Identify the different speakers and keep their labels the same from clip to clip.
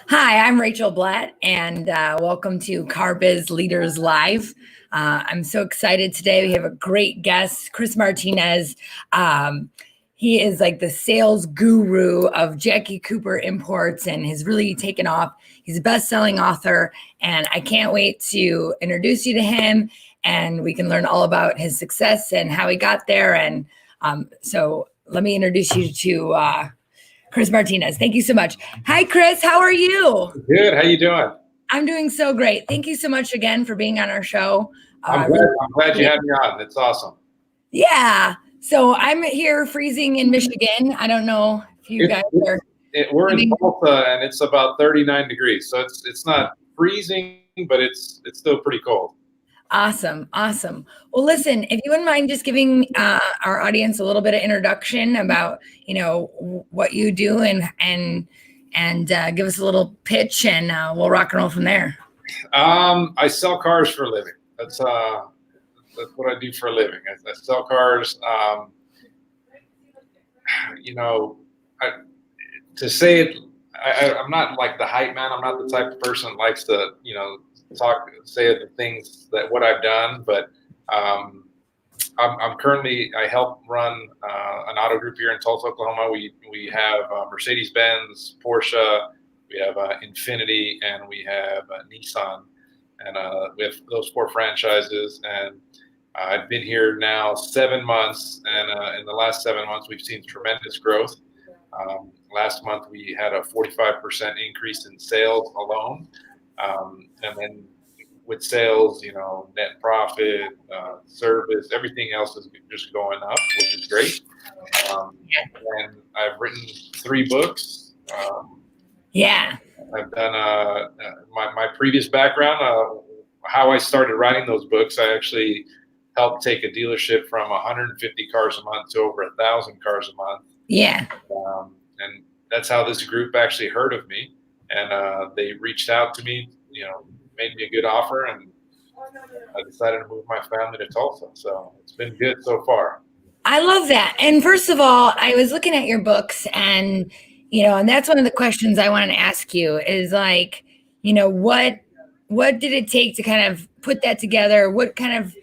Speaker 1: Hi, I'm Rachel Blatt, and welcome to Car Biz Leaders Live. I'm so excited today. We have a great guest, Chris Martinez. He is like the sales guru of Jackie Cooper Imports and has really taken off. He's a best-selling author, and I can't wait to introduce you to him, and we can learn all about his success and how he got there. And so let me introduce you to Chris Martinez. Thank you so much. Hi, Chris. How are you?
Speaker 2: Good. How you doing?
Speaker 1: I'm doing so great. Thank you so much again for being on our show.
Speaker 2: I'm glad you had me on. It's awesome.
Speaker 1: Yeah. So I'm here freezing in Michigan. I don't know if you guys are.
Speaker 2: We're in Tulsa, and it's about 39 degrees. So it's not freezing, but it's still pretty cold.
Speaker 1: Awesome. Well, listen, if you wouldn't mind just giving our audience a little bit of introduction about, what you do and give us a little pitch, and we'll rock and roll from there.
Speaker 2: I sell cars for a living. That's what I do for a living. I sell cars. To say it, I'm not like the hype man. I'm not the type of person that likes to, say the things that what I've done, but I'm currently, I help run an auto group here in Tulsa, Oklahoma. We have Mercedes-Benz, Porsche, we have Infiniti, and we have Nissan, and we have those 4 franchises. And I've been here now 7 months, and in the last 7 months, we've seen tremendous growth. Last month, we had a 45% increase in sales alone. And then with sales, net profit, service, everything else is just going up, which is great. And I've written 3 books. I've done my previous background, how I started writing those books. I actually helped take a dealership from 150 cars a month to over 1,000 cars a month.
Speaker 1: Yeah.
Speaker 2: And that's how this group actually heard of me. And they reached out to me, made me a good offer, and I decided to move my family to Tulsa. So it's been good so far.
Speaker 1: I love that. And first of all, I was looking at your books, and and that's one of the questions I wanted to ask you is like, what did it take to kind of put that together? What kind of,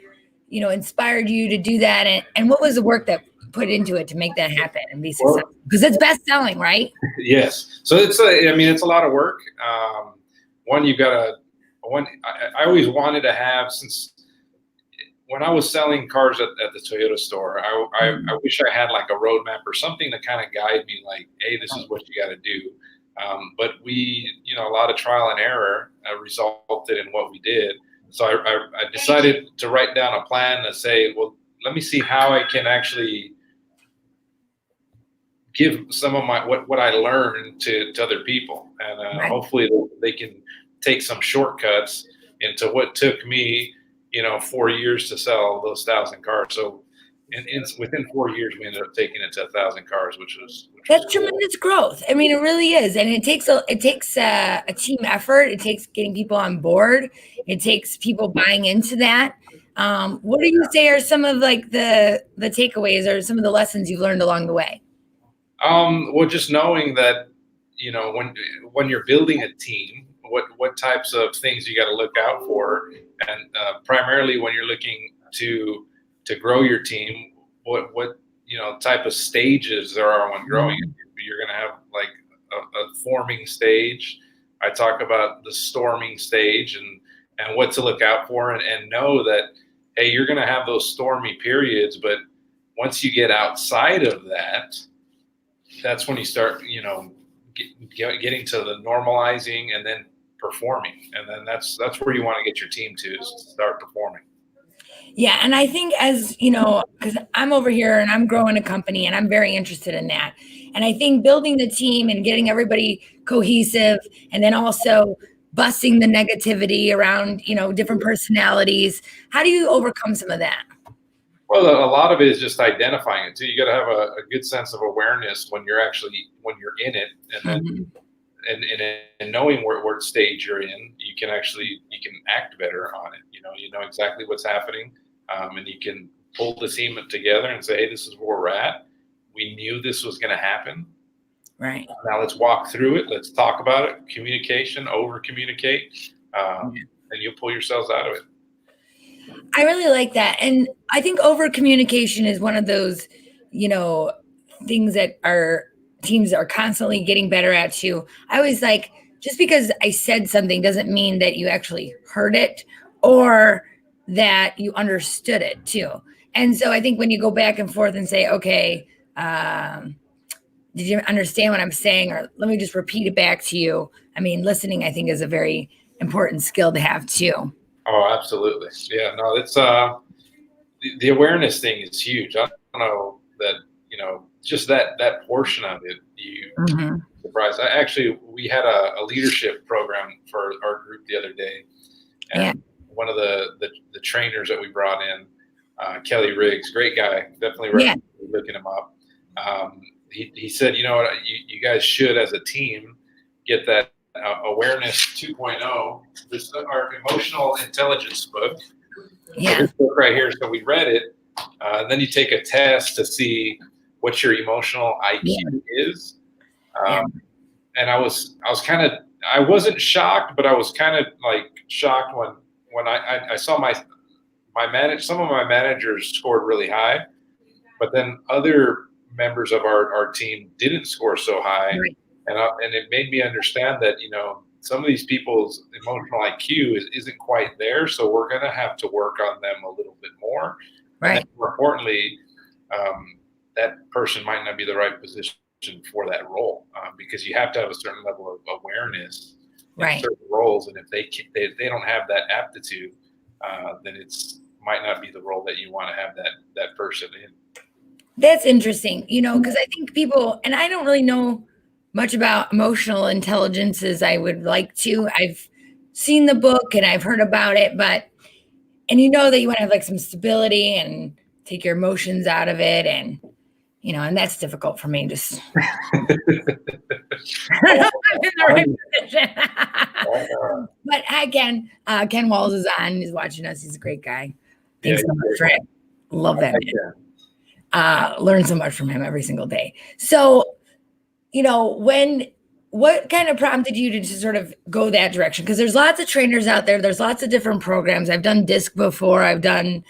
Speaker 1: inspired you to do that? And what was the work that put into it to make that happen and be successful? Because it's best selling, right?
Speaker 2: Yes. So it's a lot of work. I always wanted to have, since when I was selling cars at the Toyota store, I wish I had like a roadmap or something to kind of guide me, like, hey, this is what you got to do. But a lot of trial and error resulted in what we did. So I decided to write down a plan to say, well, let me see how I can actually give some of what I learned to other people, and hopefully they can take some shortcuts into what took me, 4 years to sell those 1,000 cars. So within 4 years, we ended up taking it to 1,000 cars, which was
Speaker 1: tremendous growth. I mean, it really is, and it takes a team effort. It takes getting people on board. It takes people buying into that. What do you say are some of like the takeaways or some of the lessons you've learned along the way?
Speaker 2: Well, just knowing that, when you're building a team, what types of things you got to look out for, and primarily when you're looking to grow your team, what type of stages there are when growing. You're going to have like a forming stage. I talk about the storming stage and what to look out for, and know that, hey, you're going to have those stormy periods, but once you get outside of that, that's when you start, getting to the normalizing and then performing. And then that's where you want to get your team to start performing.
Speaker 1: Yeah. And I think as, because I'm over here and I'm growing a company and I'm very interested in that. And I think building the team and getting everybody cohesive, and then also busting the negativity around, different personalities. How do you overcome some of that?
Speaker 2: Well, a lot of it is just identifying it too. You got to have a good sense of awareness when you're in it, and then and knowing what stage you're in, you can act better on it. You know exactly what's happening, and you can pull the team together and say, hey, this is where we're at. We knew this was going to happen.
Speaker 1: Right.
Speaker 2: Now let's walk through it. Let's talk about it. Communication, over communicate, and you'll pull yourselves out of it.
Speaker 1: I really like that. And I think over communication is one of those, things that our teams are constantly getting better at too. I always like, just because I said something doesn't mean that you actually heard it or that you understood it too. And so I think when you go back and forth and say, okay, did you understand what I'm saying? Or let me just repeat it back to you. I mean, listening, I think, is a very important skill to have too.
Speaker 2: Oh, absolutely. Yeah, no, it's the awareness thing is huge. I don't know that, just that portion of it, surprised. We had a leadership program for our group the other day. And one of the trainers that we brought in, Kelly Riggs, great guy, definitely recommend looking him up. He said, you know what, you guys should, as a team, get that Awareness 2.0, this our emotional intelligence book. So this book right here. So we read it, and then you take a test to see what your emotional IQ is. And I wasn't shocked, but I was kind of like shocked when I saw some of my managers scored really high, but then other members of our team didn't score so high. Right. And it made me understand that, some of these people's emotional IQ isn't quite there. So we're going to have to work on them a little bit more. Right. And more importantly, that person might not be the right position for that role, because you have to have a certain level of awareness in certain roles. And if they don't have that aptitude, then might not be the role that you want to have that person in.
Speaker 1: That's interesting, because I think people, and I don't really know much about emotional intelligence as I would like to. I've seen the book and I've heard about it, and that you want to have like some stability and take your emotions out of it. And, and that's difficult for me. Just I'm in the right position. But hi, Ken. Ken Walls is on. He's watching us. He's a great guy. Thanks so much for it. Love that man. Learn so much from him every single day. So, what kind of prompted you to sort of go that direction? Because there's lots of trainers out there. There's lots of different programs. I've done DISC before. I've done,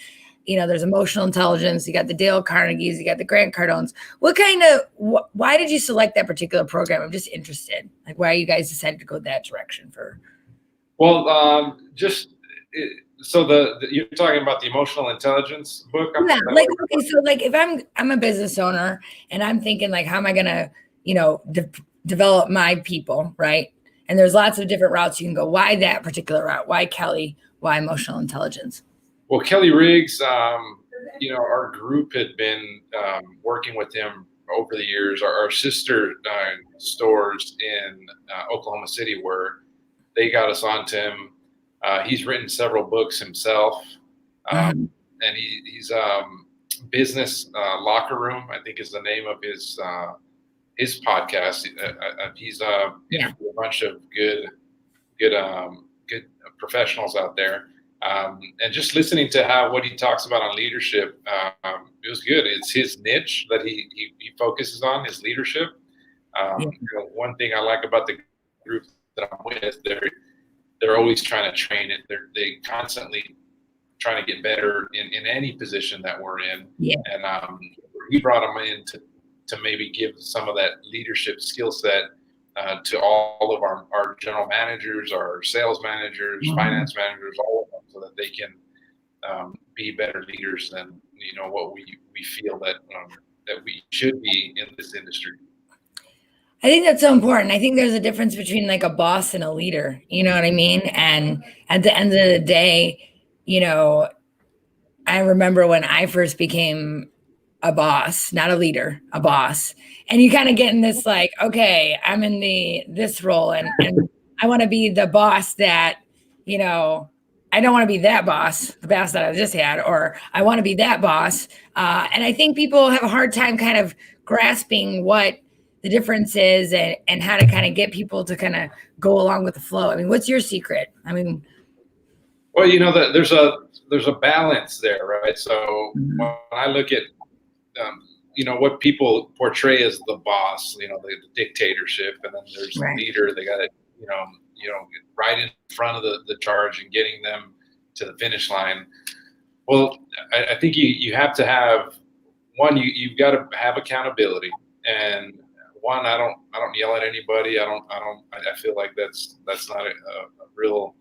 Speaker 1: there's emotional intelligence. You got the Dale Carnegies. You got the Grant Cardones. Why did you select that particular program? I'm just interested. Like, why you guys decided to go that direction for?
Speaker 2: Well, so you're talking about the emotional intelligence book?
Speaker 1: Yeah, if I'm a business owner and I'm thinking like, how am I going to, develop my people, right? And there's lots of different routes you can go. Why that particular route? Why Kelly? Why emotional intelligence?
Speaker 2: Well, Kelly Riggs, our group had been working with him over the years. Our sister stores in Oklahoma City, where they got us onto him. He's written several books himself, and he's Business Locker Room, I think, is the name of his podcast. He's interviewed a bunch of good professionals out there, and just listening to what he talks about on leadership, it was good. It's his niche that he focuses on, his leadership. One thing I like about the group that I'm with, they're always trying to train it. They constantly trying to get better in any position that we're in. Yeah. And we brought them in to maybe give some of that leadership skill set to all of our general managers, our sales managers, finance managers, all of them, so that they can be better leaders than what we feel that we should be in this industry.
Speaker 1: I think that's so important. I think there's a difference between like a boss and a leader, you know what I mean? And at the end of the day, I remember when I first became a boss, not a leader, a boss. And you kind of get in this like, okay, I'm in this role and I want to be the boss that, I don't want to be that boss, the boss that I just had, or I want to be that boss. And I think people have a hard time kind of grasping what the difference is and how to kind of get people to kind of go along with the flow. I mean, what's your secret? I mean,
Speaker 2: well, there's a balance there, right? So when I look at what people portray as the boss, the dictatorship, and then there's the
Speaker 1: Right.
Speaker 2: leader. They got to, get right in front of the charge and getting them to the finish line. Well, I think you have to have one. You've got to have accountability, and one, I don't yell at anybody. I feel like that's not a real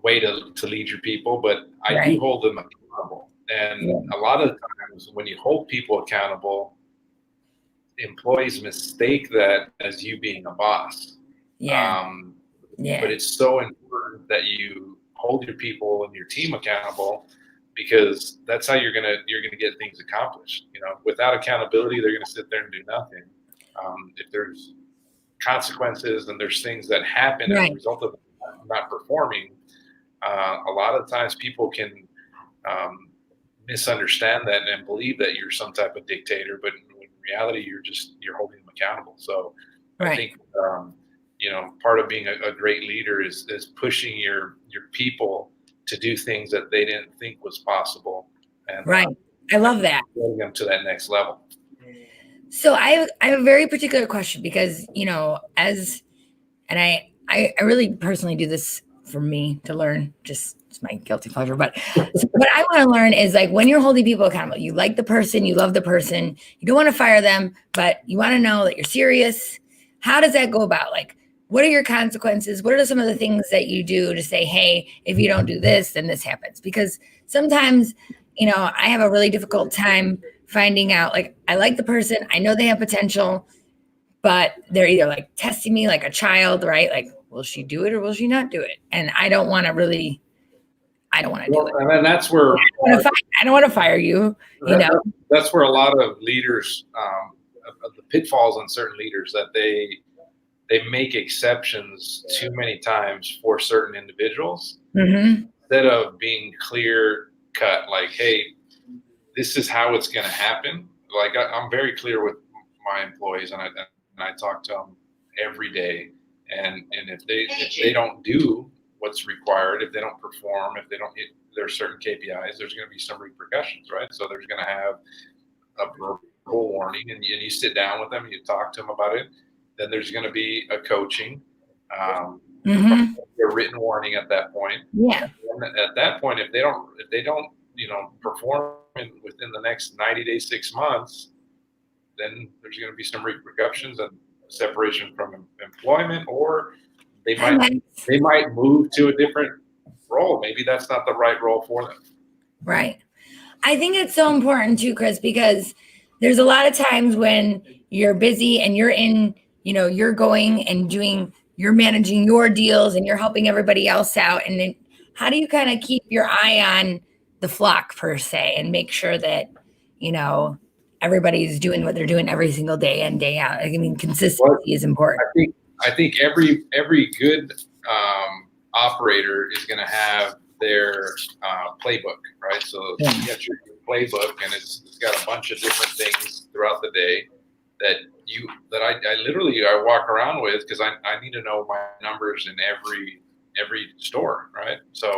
Speaker 2: way to lead your people, but I
Speaker 1: Right.
Speaker 2: do hold them accountable. And a lot of times when you hold people accountable, employees mistake that as you being a boss.
Speaker 1: Yeah.
Speaker 2: But it's so important that you hold your people and your team accountable, because that's how you're gonna get things accomplished. Without accountability, they're gonna sit there and do nothing. If there's consequences and there's things that happen as a result of not performing, a lot of times people can misunderstand that and believe that you're some type of dictator, but in reality, you're holding them accountable. So I think part of being a great leader is pushing your people to do things that they didn't think was possible. And
Speaker 1: I love that.
Speaker 2: Getting them to that next level.
Speaker 1: So I have a very particular question, because I really personally do this for me to learn, just it's my guilty pleasure. But what I want to learn is, like, when you're holding people accountable, you like the person, you love the person, you don't want to fire them, but you want to know that you're serious. How does that go about? Like, what are your consequences? What are some of the things that you do to say, hey, if you don't do this, then this happens? Because sometimes, I have a really difficult time finding out, like, I like the person, I know they have potential, but they're either like testing me like a child, right? Like, will she do it or will she not do it? And I don't want to do it.
Speaker 2: And then that's where
Speaker 1: I don't want to fire you.
Speaker 2: That's where a lot of leaders, the pitfalls on certain leaders, that they make exceptions too many times for certain individuals, instead of being clear cut. Like, hey, this is how it's going to happen. Like, I'm very clear with my employees, and I talk to them every day. And if they don't do what's required, if they don't perform, if they don't hit their certain KPIs, there's going to be some repercussions, right? So there's going to have a verbal warning, and you sit down with them and you talk to them about it. Then there's going to be a coaching, a written warning at that point.
Speaker 1: Yeah.
Speaker 2: And at that point, if they don't perform within the next 90 days, 6 months, then there's going to be some repercussions and separation from employment, or they might move to a different role. Maybe that's not the right role for them.
Speaker 1: Right. I think it's so important too, Chris, because there's a lot of times when you're busy and you're in, you're going and you're managing your deals and you're helping everybody else out. And then how do you kind of keep your eye on the flock, per se, and make sure that, everybody's doing what they're doing every single day in, day out? I mean, consistency is important.
Speaker 2: I think every good operator is going to have their playbook, right? So you got your playbook, and it's got a bunch of different things throughout the day that I walk around with, because I need to know my numbers in every store, right? So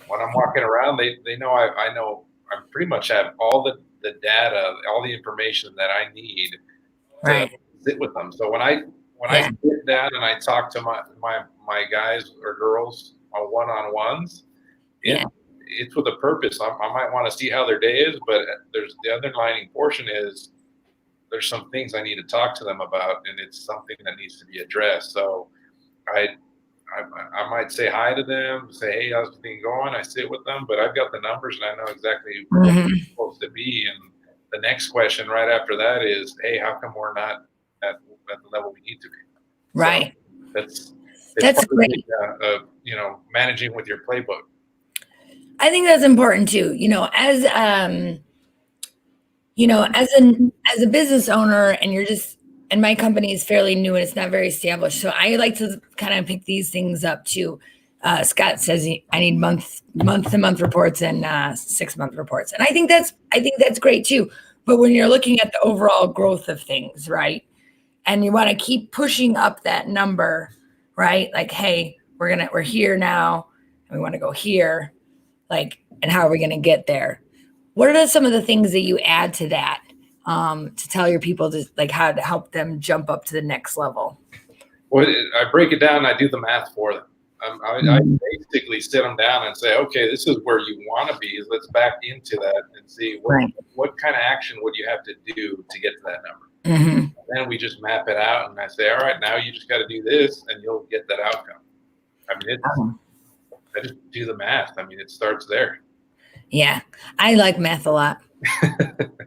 Speaker 2: when I'm walking around, they know I know I pretty much have all the data, all the information that I need to sit with them. So when I sit down and I talk to my guys or girls on one-on-ones, it's with a purpose. I might want to see how their day is, but there's the underlying portion is there's some things I need to talk to them about, and it's something that needs to be addressed. So I might say hi to them, say, hey, how's the thing going? I sit with them, but I've got the numbers and I know exactly what it's supposed to be. And the next question right after that is, hey, how come we're not at the level we need to be?
Speaker 1: Right.
Speaker 2: So
Speaker 1: that's great.
Speaker 2: Managing with your playbook.
Speaker 1: I think that's important too. As a business owner, and my company is fairly new and it's not very established. So I like to kind of pick these things up too. Scott says I need month to month reports and 6 month reports. And I think that's great too. But when you're looking at the overall growth of things, right? And you want to keep pushing up that number, right? Like, hey, we're here now and we want to go here. Like, and how are we going to get there? What are some of the things that you add to that to tell your people to like how to help them jump up to the next level?
Speaker 2: Well, I break it down and I do the math for them. I basically sit them down and say, okay, this is where you want to be. Let's back into that and see what kind of action would you have to do to get to that number.
Speaker 1: Mm-hmm.
Speaker 2: Then we just map it out, and I say, all right, now you just got to do this, and you'll get that outcome. I mean, I just do the math. I mean, it starts there.
Speaker 1: Yeah, I like math a lot.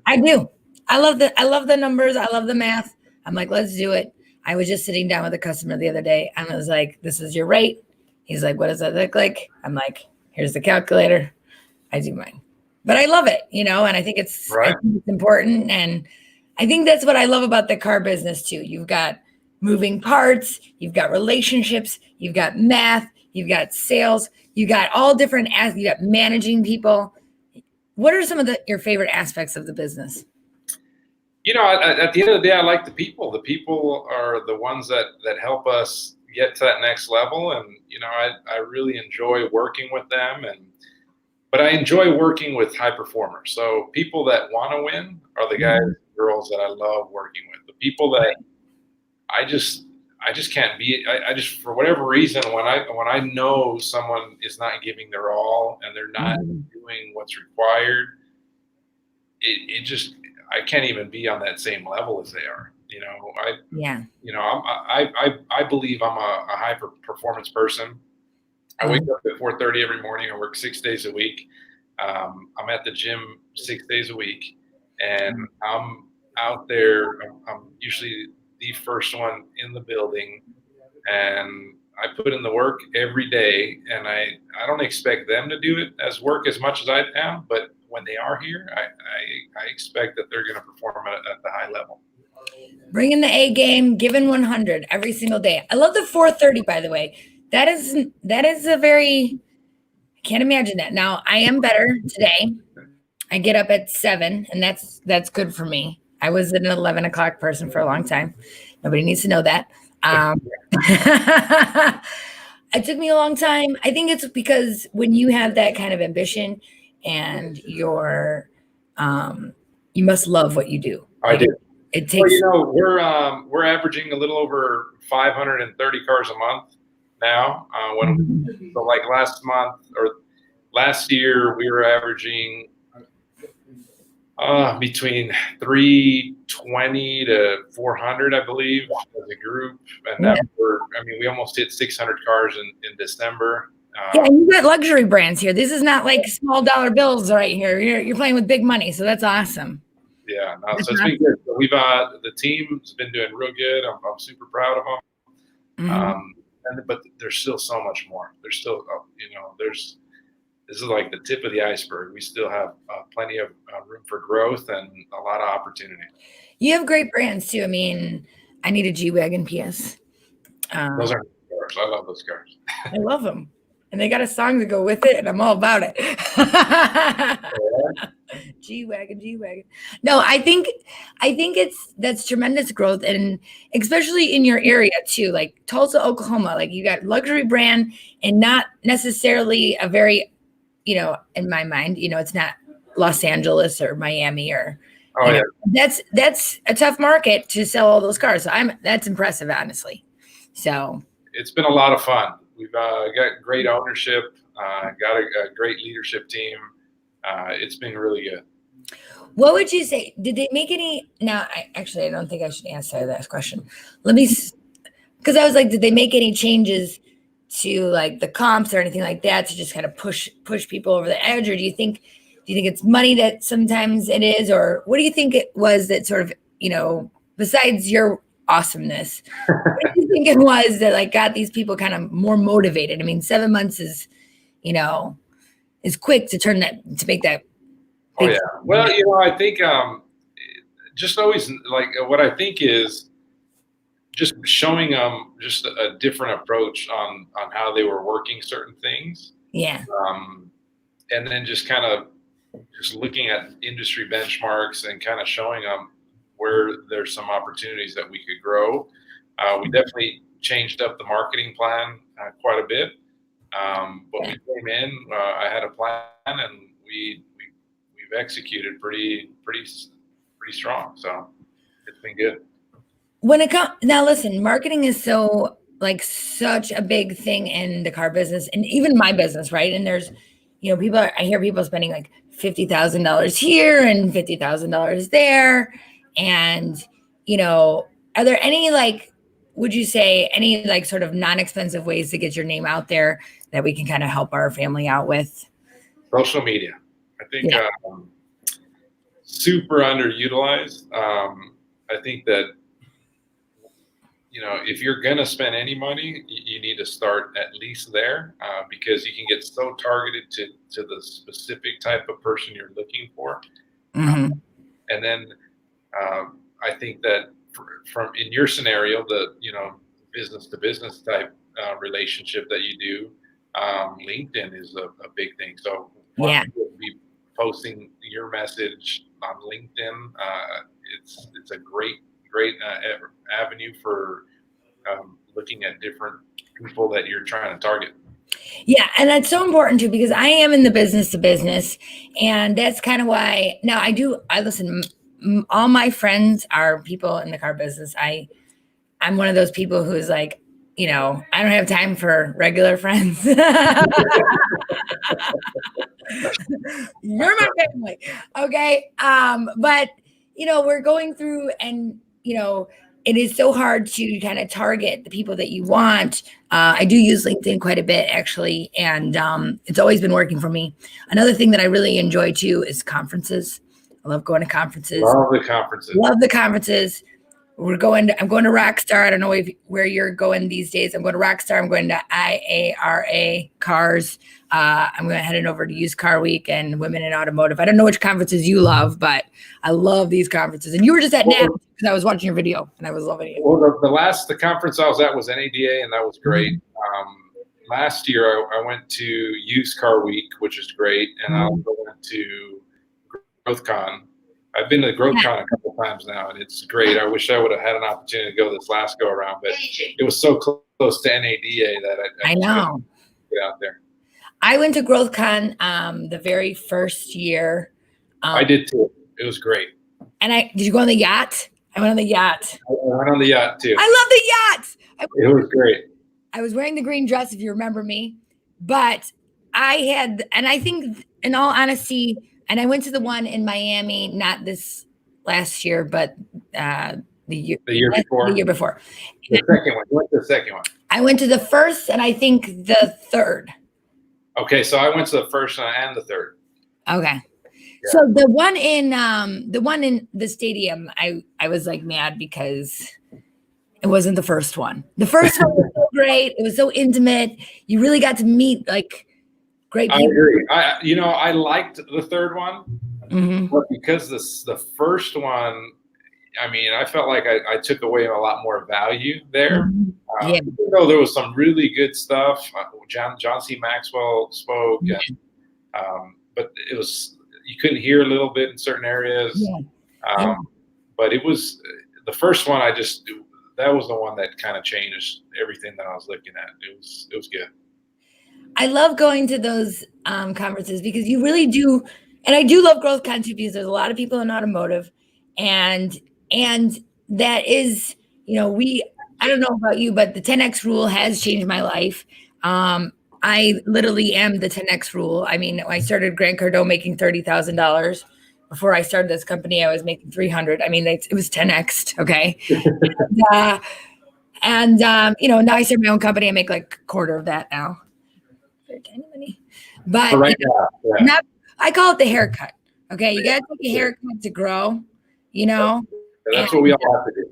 Speaker 1: I do. I love the numbers. I love the math. I'm like, let's do it. I was just sitting down with a customer the other day, and I was like, this is your rate. He's like, what does that look like? I'm like, here's the calculator. I do mine. But I love it, and I think it's important. And I think that's what I love about the car business too. You've got moving parts, you've got relationships, you've got math, you've got sales, you got all different, you got managing people. What are some of your favorite aspects of the business?
Speaker 2: At the end of the day, I like the people. The people are the ones that help us get to that next level. And, I really enjoy working with them. But I enjoy working with high performers. So people that want to win are the guys and girls that I love working with. The people that I just can't be. I just, for whatever reason, when I know someone is not giving their all and they're not doing what's required, it just, I can't even be on that same level as they are. I believe I'm a high performance person. I wake up at 4:30 every morning. I work 6 days a week. I'm at the gym 6 days a week, and I'm out there. I'm usually the first one in the building, and I put in the work every day. And I don't expect them to do it as much as I am, but when they are here, I expect that they're going to perform at the high level.
Speaker 1: Bring in the A game, giving 100 every single day. I love the 4:30, by the way. That is a very, I can't imagine that. Now I am better today. I get up at 7, and that's good for me. I was an 11 o'clock person for a long time. Nobody needs to know that. It took me a long time. I think it's because when you have that kind of ambition and you must love what you do.
Speaker 2: I do.
Speaker 1: It takes.
Speaker 2: Well, we're averaging a little over 530 cars a month now. So like last month or last year, we were averaging between 320 to 400, I believe, as a group. And now we almost hit 600 cars in December.
Speaker 1: Yeah, and you got luxury brands here. This is not like small dollar bills right here. You're playing with big money, so that's awesome.
Speaker 2: Yeah, so it's been good. So the team's been doing real good. I'm super proud of them. But there's still so much more. There's still, this is like the tip of the iceberg. We still have plenty of room for growth and a lot of opportunity.
Speaker 1: You have great brands too. I mean, I need a G-Wagon PS.
Speaker 2: Those are cars. I love those cars.
Speaker 1: I love them. And they got a song to go with it, and I'm all about it. G-Wagon. No, I think that's tremendous growth, and especially in your area too, like Tulsa, Oklahoma. Like you got luxury brand, and not necessarily a very, in my mind, it's not Los Angeles or Miami or. That's a tough market to sell all those cars. So that's impressive, honestly. So
Speaker 2: it's been a lot of fun. We've got great ownership, got a great leadership team. It's been really good.
Speaker 1: What would you say? Did they make any? Now, I don't think I should answer that question. Because I was like, did they make any changes to like the comps or anything like that to just kind of push people over the edge? Or do you think it's money that sometimes it is? Or what do you think it was that sort of, besides your awesomeness, what do you think it was that like got these people kind of more motivated? I mean, 7 months is quick to make that.
Speaker 2: Oh yeah. Well, I think just always like what I think is just showing them just a different approach on how they were working certain things.
Speaker 1: Yeah.
Speaker 2: And then just kind of just looking at industry benchmarks and kind of showing them where there's some opportunities that we could grow. We definitely changed up the marketing plan quite a bit. But we came in, I had a plan, and we've executed pretty pretty strong. So it's been good.
Speaker 1: When it comes now, listen, marketing is so like such a big thing in the car business and even my business, right? And there's, I hear people spending like $50,000 here and $50,000 there. And, are there any like, would you say any like sort of non-expensive ways to get your name out there that we can kind of help our family out with?
Speaker 2: Social media, I think, super underutilized. I think that, if you're going to spend any money, you need to start at least there because you can get so targeted to the specific type of person you're looking for.
Speaker 1: Mm-hmm.
Speaker 2: And then I think that from in your scenario, the, business to business type relationship that you do, LinkedIn is a big thing. So
Speaker 1: Yeah,
Speaker 2: be posting your message on LinkedIn. It's a great avenue for looking at different people that you're trying to target.
Speaker 1: yeah, and that's so important too because I am in the business to business, and that's kind of why now I listen. All my friends are people in the car business. I'm one of those people who's like, I don't have time for regular friends. You're my family. Okay. But we're going through and it is so hard to kind of target the people that you want. I do use LinkedIn quite a bit actually, and it's always been working for me. Another thing that I really enjoy too is conferences. I love going to conferences.
Speaker 2: Love the conferences.
Speaker 1: I'm going to Rockstar. I don't know where you're going these days. I'm going to Rockstar. I'm going to IARA Cars. I'm heading over to Used Car Week and Women in Automotive. I don't know which conferences you love, but I love these conferences. And you were just at NAB because I was watching your video and I was loving it.
Speaker 2: Well, the conference I was at was NADA, and that was great. Mm-hmm. Last year I went to Used Car Week, which is great, and I also went to GrowthCon. I've been to GrowthCon a couple times now, and it's great. I wish I would have had an opportunity to go this last go around, but it was so close to NADA that I
Speaker 1: know.
Speaker 2: Get out there.
Speaker 1: I went to GrowthCon the very first year.
Speaker 2: I did too. It was great.
Speaker 1: And did you go on the yacht? I went on the yacht.
Speaker 2: I went on the yacht too.
Speaker 1: I love the yacht.
Speaker 2: It was great.
Speaker 1: I was wearing the green dress, if you remember me, but and I think in all honesty, and I went to the one in Miami, not this last year, but the year before. The year before.
Speaker 2: The second one. You went to the second one.
Speaker 1: I went to the first and I think the third.
Speaker 2: Okay, so I went to the first and the third.
Speaker 1: Okay. Yeah. So the one in the stadium, I was like mad because it wasn't the first one. The first one was so great. It was so intimate. You really got to meet like great people.
Speaker 2: I agree. I liked the third one, but because the first one, I mean, I felt like I took away a lot more value there. Even though there was some really good stuff. John C. Maxwell spoke, but it was you couldn't hear a little bit in certain areas. But it was the first one. That was the one that kind of changed everything that I was looking at. It was good.
Speaker 1: I love going to those conferences because you really do, and I do love GrowthCon too because there's a lot of people in automotive, and that is, I don't know about you, but the 10X rule has changed my life. I literally am the 10X rule. I mean, I started Grant Cardone making $30,000. Before I started this company, I was making 300. I mean, it was 10X. Okay. and now I start my own company. I make like a quarter of that now. Very tiny money. But I call it the haircut. Okay. You got to take a haircut to grow,
Speaker 2: That's what we all have to do.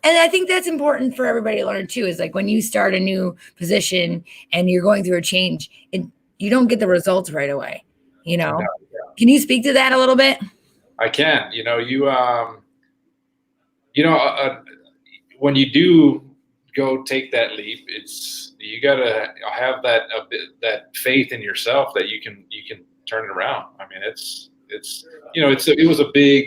Speaker 1: And I think that's important for everybody to learn too, is like when you start a new position and you're going through a change, you don't get the results right away, Can you speak to that a little bit?
Speaker 2: I can. When you do go take that leap, you got to have that faith in yourself that you can turn it around. I mean, it was a big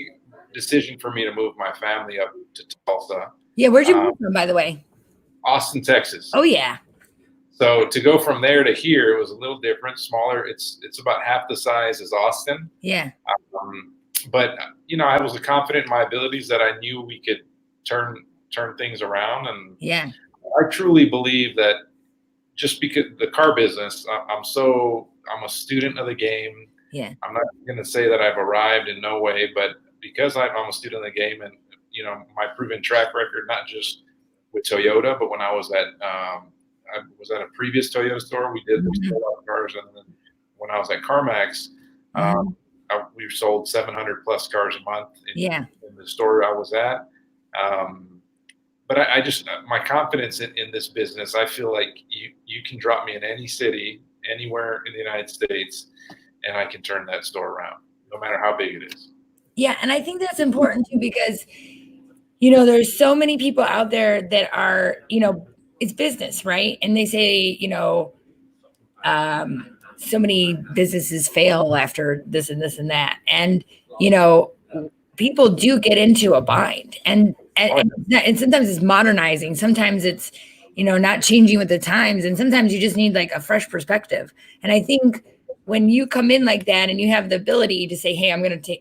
Speaker 2: decision for me to move my family up to Tulsa.
Speaker 1: Yeah, where'd you move from, by the way?
Speaker 2: Austin, Texas.
Speaker 1: Oh yeah.
Speaker 2: So to go from there to here, it was a little different, smaller. It's about half the size as Austin.
Speaker 1: Yeah.
Speaker 2: but I was confident in my abilities that I knew we could turn things around. And
Speaker 1: Yeah.
Speaker 2: I truly believe that just because the car business, I'm a student of the game.
Speaker 1: Yeah.
Speaker 2: I'm not going to say that I've arrived in no way, but because I'm a student of the game, and my proven track record, not just with Toyota, but when I was at a previous Toyota store, we sold our cars, and then when I was at CarMax, we sold 700 plus cars a month in the store I was at. But I just, my confidence in this business, I feel like you can drop me in any city, anywhere in the United States, and I can turn that store around, no matter how big it is.
Speaker 1: Yeah. And I think that's important too, because, there's so many people out there that are, it's business, right? And they say, so many businesses fail after this and this and that. And, people do get into a bind, and sometimes it's modernizing. Sometimes it's, not changing with the times. And sometimes you just need like a fresh perspective. And I think when you come in like that and you have the ability to say, hey, I'm going to,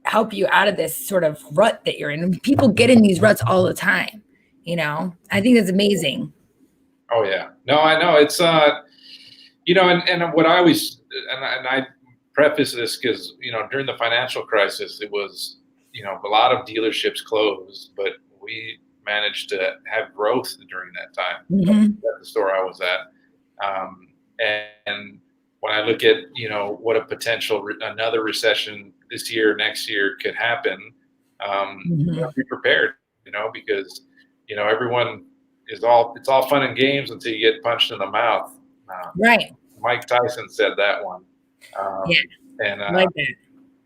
Speaker 1: help you out of this sort of rut that you're in. And people get in these ruts all the time. I think that's amazing.
Speaker 2: Oh yeah, no, I know it's, and what I always, and I preface this because, during the financial crisis, it was, a lot of dealerships closed, but we managed to have growth during that time at the store I was at. And when I look at, what a potential another recession this year, next year could happen, be prepared, because, everyone it's all fun and games until you get punched in the mouth.
Speaker 1: Right.
Speaker 2: Mike Tyson said that one. And
Speaker 1: like that.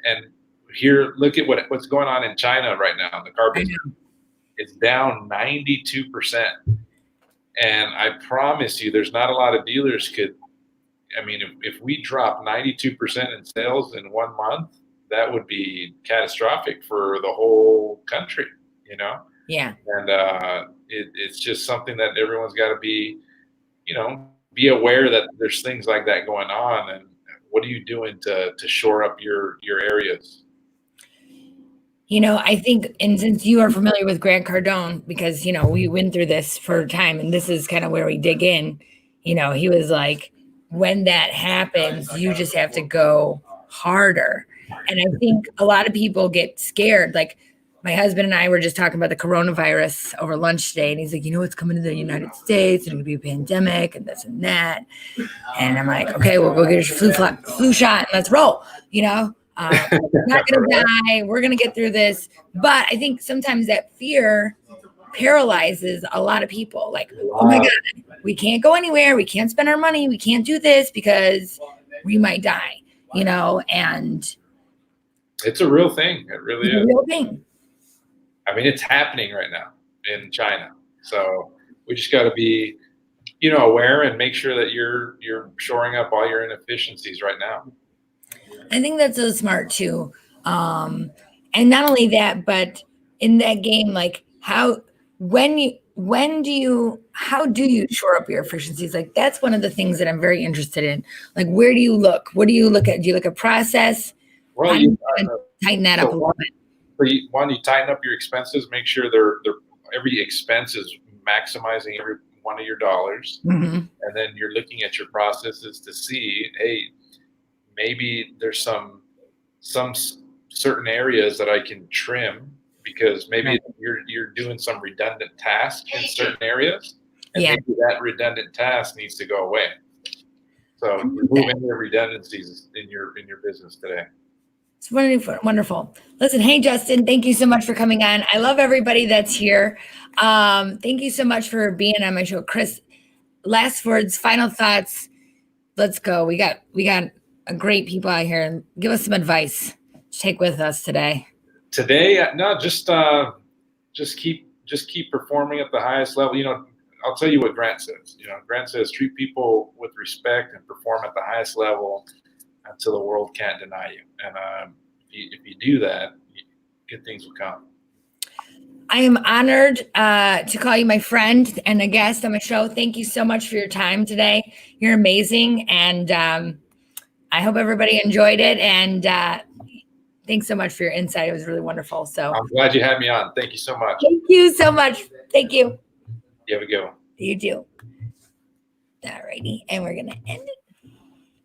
Speaker 2: And here, look at what's going on in China right now. The car business, it's down 92%. And I promise you, there's not a lot of dealers if we drop 92% in sales in 1 month, that would be catastrophic for the whole country,
Speaker 1: Yeah.
Speaker 2: And it's just something that everyone's got to be, be aware that there's things like that going on. And what are you doing to shore up your areas?
Speaker 1: I think, and since you are familiar with Grant Cardone, because, we went through this for a time, and this is kind of where we dig in, he was like, when that happens, you just have to go harder. And I think a lot of people get scared. Like my husband and I were just talking about the coronavirus over lunch today, and he's like, it's coming to the United States, and it'll be a pandemic and this and that. And I'm like, okay, well, go get your flu shot and let's roll, we're not going to die. We're going to get through this. But I think sometimes that fear paralyzes a lot of people. Like, oh my God, we can't go anywhere. We can't spend our money. We can't do this because we might die, and
Speaker 2: it's a real thing. It really is
Speaker 1: a real thing.
Speaker 2: It's happening right now in China. So we just got to be, aware and make sure that you're shoring up all your inefficiencies right now.
Speaker 1: I think that's so smart too. And not only that, but in that game, like how do you shore up your efficiencies? Like that's one of the things that I'm very interested in. Like, where do you look? What do you look at? Do you look at process?
Speaker 2: Well, you
Speaker 1: tighten that up a little bit.
Speaker 2: You tighten up your expenses, make sure they're every expense is maximizing every one of your dollars. And then you're looking at your processes to see, hey, maybe there's some certain areas that I can trim because maybe you're doing some redundant tasks in certain areas, and maybe that redundant task needs to go away. So remove any redundancies in your business today.
Speaker 1: It's wonderful. Listen, hey, Justin, thank you so much for coming on. I love everybody that's here. Thank you so much for being on my show. Chris, last words, final thoughts. Let's go. We got a great people out here, and give us some advice to take with us today.
Speaker 2: No, just keep performing at the highest level. I'll tell you what Grant says. Grant says treat people with respect and perform at the highest level until the world can't deny you. And if you do that, good things will come.
Speaker 1: I am honored to call you my friend and a guest on my show. Thank you so much for your time today. You're amazing, and I hope everybody enjoyed it. And thanks so much for your insight. It was really wonderful. So
Speaker 2: I'm glad you had me on. Thank you so much.
Speaker 1: thank you so much. Thank you.
Speaker 2: You have a good one.
Speaker 1: You too. All righty. And we're going to end it.